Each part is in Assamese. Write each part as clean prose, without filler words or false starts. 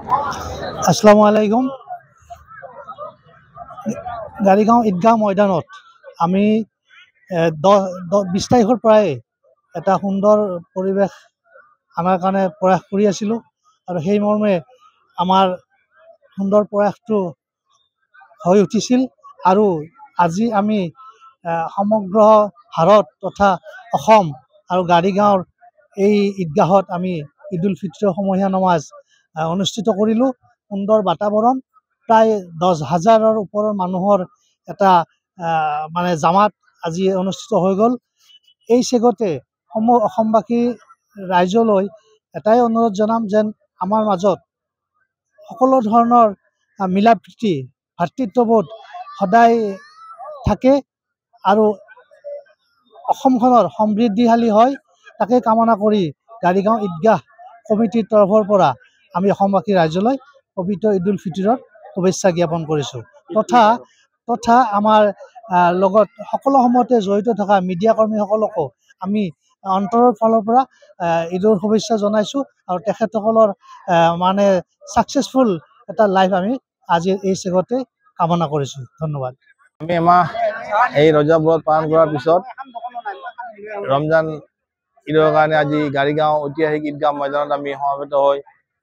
আসসালামু আলাইকুম। গাড়ীগাঁও ঈদগাহ ময়দানত আমি 20 তাৰিখৰ পৰাই এটা সুন্দৰ পৰিৱেশ আনাৰ কাৰণে প্ৰয়াস কৰি আছিলোঁ আৰু সেই মৰ্মে আমাৰ সুন্দৰ প্ৰয়াসটো হৈ উঠিছিল আৰু আজি আমি সমগ্ৰ ভাৰত তথা অসম আৰু গাড়ীগাঁৱৰ এই ঈদগাহত আমি ঈদ উল ফিত্ৰৰ সমূহীয়া নমাজ অনুষ্ঠিত কৰিলোঁ। সুন্দৰ বাতাবৰণ, প্ৰায় 10,000ৰ ওপৰৰ মানুহৰ এটা জামাত আজি অনুষ্ঠিত হৈ গ'ল। এই চেগতে অসমবাসী ৰাইজলৈ এটাই অনুৰোধ জনাম যেন আমাৰ মাজত সকলো ধৰণৰ মিলা প্ৰীতি ভাতৃত্ববোধ সদায় থাকে আৰু অসমখনৰ সমৃদ্ধিশালী হয়, তাকে কামনা কৰি গাড়ীগাঁও ঈদগাহ কমিটিৰ তৰফৰ পৰা আমি অসমবাসী ৰাইজলৈ পবিত্ৰ ঈদ উল ফিতৰৰ শুভেচ্ছা জ্ঞাপন কৰিছোঁ। তথা আমাৰ লগত সকলো সময়তে জড়িত থকা মিডিয়া কৰ্মীসকলকো আমি অন্তৰৰ ফালৰ পৰা ঈদৰ শুভেচ্ছা জনাইছোঁ আৰু তেখেতসকলৰ ছাকচেছফুল এটা লাইফ আমি আজি এই চেগতে কামনা কৰিছোঁ। ধন্যবাদ। আমি এমাহ এই ৰজব ব্ৰত পালন কৰাৰ পিছত ৰমজান ঈদৰ কাৰণে আজি গাড়ীগাঁও ঐতিহাসিক ঈদগাহ ময়দানত আমি সমবেত হৈ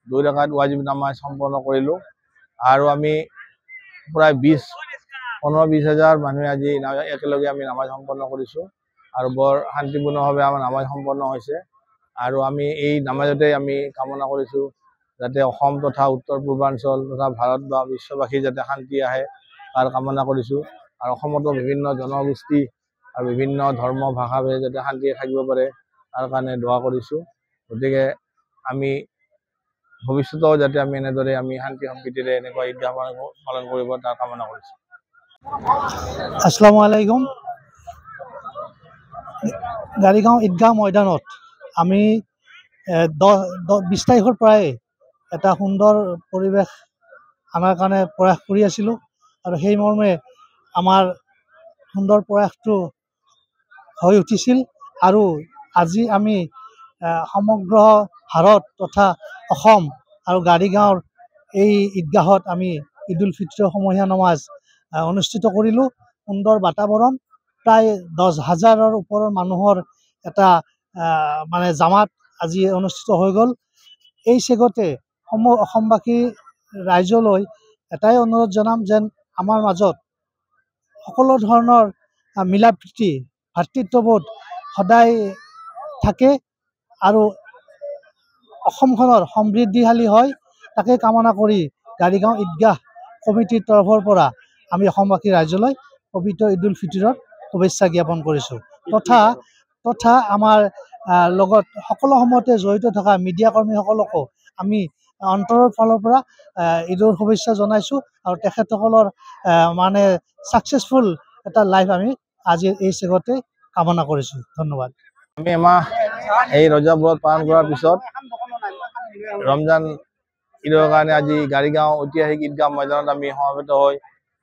2 ৰাকাত ৱাজিব নামাজ সম্পন্ন কৰিলোঁ আৰু আমি প্ৰায় 15-20 হাজাৰ মানুহে আজি একেলগে আমি নামাজ সম্পন্ন কৰিছোঁ আৰু বৰ শান্তিপূৰ্ণভাৱে আমাৰ নামাজ সম্পন্ন হৈছে আৰু আমি এই নামাজতে আমি কামনা কৰিছোঁ যাতে অসম তথা উত্তৰ পূৰ্বাঞ্চল তথা ভাৰত বা বিশ্ববাসী যাতে শান্তি আহে তাৰ কামনা কৰিছোঁ আৰু অসমতো বিভিন্ন জনগোষ্ঠী আৰু বিভিন্ন ধৰ্ম ভাষাভেদে যাতে শান্তিৰে থাকিব পাৰে তাৰ কাৰণে দোৱা কৰিছোঁ। গতিকে আমি ভৱিষ্যতেও যাতে আমি এনেদৰে আমি শান্তি সম্প্ৰীতিৰে এনেকুৱা ঈদগাহ পালন কৰিব তাৰ কামনা কৰিছোঁ। আসসালামু আলাইকুম। গাড়ীগাঁও ঈদগাহ ময়দানত আমি 20 তাৰিখৰ পৰাই এটা সুন্দৰ পৰিৱেশ আনাৰ কাৰণে প্ৰয়াস কৰি আছিলোঁ আৰু সেই মৰ্মে আমাৰ সুন্দৰ প্ৰয়াসটো হৈ উঠিছিল আৰু আজি আমি সমগ্ৰ ভাৰত তথা অসম আৰু গাড়ীগাঁৱৰ এই ঈদগাহত আমি ঈদ উল ফিত্ৰৰ সমূহীয়া নমাজ অনুষ্ঠিত কৰিলোঁ। সুন্দৰ বাতাবৰণ, প্ৰায় 10,000ৰ ওপৰৰ মানুহৰ এটা জামাত আজি অনুষ্ঠিত হৈ গ'ল। এই চেগতে অসমবাসী ৰাইজলৈ এটাই অনুৰোধ জনাম যেন আমাৰ মাজত সকলো ধৰণৰ মিলা প্ৰীতি ভাতৃত্ববোধ সদায় থাকে আৰু অসমখনৰ সমৃদ্ধিশালী হয়, তাকে কামনা কৰি গাড়ীগাঁও ঈদগাহ কমিটিৰ তৰফৰ পৰা আমি অসমবাসী ৰাইজলৈ পবিত্ৰ ঈদ উল ফিতৰৰ শুভেচ্ছা জ্ঞাপন কৰিছোঁ। তথা আমাৰ লগত সকলো সময়তে জড়িত থকা মিডিয়া কৰ্মীসকলকো আমি অন্তৰৰ ফালৰ পৰা ঈদৰ শুভেচ্ছা জনাইছোঁ আৰু তেখেতসকলৰ ছাকচেছফুল এটা লাইফ আমি আজি এই চেগতে কামনা কৰিছোঁ। ধন্যবাদ। আমি এমাহ এই ৰজব ব্ৰত পালন কৰাৰ পিছত ৰমজান ঈদৰ কাৰণে আজি গাড়ীগাঁও ঐতিহাসিক ঈদগাহ ময়দানত আমি সমবেত হৈ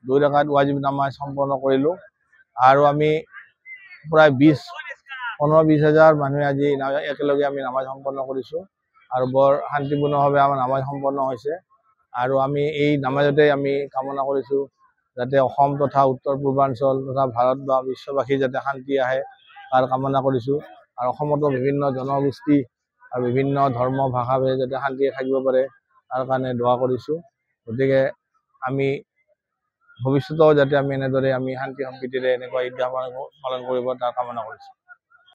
2 ৰাকাত ৱাজিব নামাজ সম্পন্ন কৰিলোঁ আৰু আমি প্ৰায় 15-20 হাজাৰ মানুহে আজি একেলগে আমি নামাজ সম্পন্ন কৰিছোঁ আৰু বৰ শান্তিপূৰ্ণভাৱে আমাৰ নামাজ সম্পন্ন হৈছে আৰু আমি এই নামাজতে আমি কামনা কৰিছোঁ যাতে অসম তথা উত্তৰ পূৰ্বাঞ্চল তথা ভাৰত বা বিশ্ববাসী যাতে শান্তি আহে তাৰ কামনা কৰিছোঁ আৰু অসমতো বিভিন্ন জনগোষ্ঠী আৰু বিভিন্ন ধৰ্ম ভাষাভেদে যাতে শান্তিৰে থাকিব পাৰে তাৰ কাৰণে দোৱা কৰিছোঁ। গতিকে আমি ভৱিষ্যতেও যাতে আমি এনেদৰে আমি শান্তি সম্প্ৰীতিৰে এনেকুৱা ঈদগাহ পালন কৰিব তাৰ কামনা কৰিছোঁ।